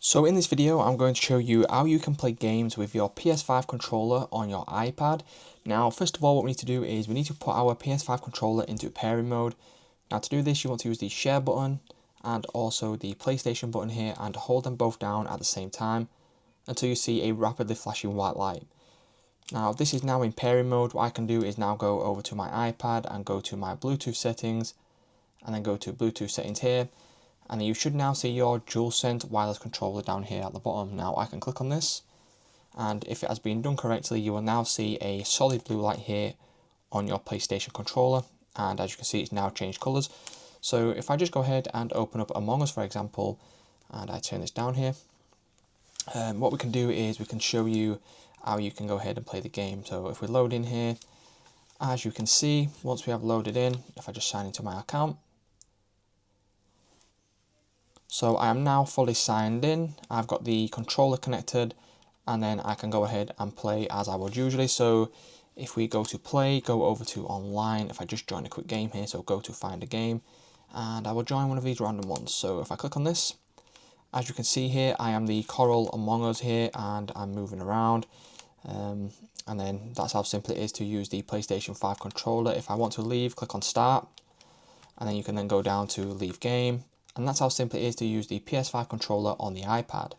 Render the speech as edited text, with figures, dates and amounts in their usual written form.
So in this video I'm going to show you how you can play games with your PS5 controller on your iPad. Now first of all what we need to do is we need to put our PS5 controller into pairing mode. Now to do this you want to use the share button and also the PlayStation button here and hold them both down at the same time until you see a rapidly flashing white light. Now this is now in pairing mode. What I can do is now go over to my iPad and go to my Bluetooth settings and then go to Bluetooth settings here. And you should now see your DualSense wireless controller down here at the bottom. Now I can click on this, and if it has been done correctly, you will now see a solid blue light here on your PlayStation controller, and as you can see it's now changed colours. So if I just go ahead and open up Among Us for example, and I turn this down here, what we can do is we can show you how you can go ahead and play the game. So if we load in here, as you can see, once we have loaded in, if I just sign into my account, so I am now fully signed in, I've got the controller connected, and then I can go ahead and play as I would usually. So if we go to play, go over to online, if I just join a quick game here, so go to find a game, and I will join one of these random ones. So if I click on this, as you can see here, I am the Coral Among Us here, and I'm moving around. And then that's how simple it is to use the PlayStation 5 controller. If I want to leave, click on Start, and then you can then go down to Leave Game. And that's how simple it is to use the PS5 controller on the iPad.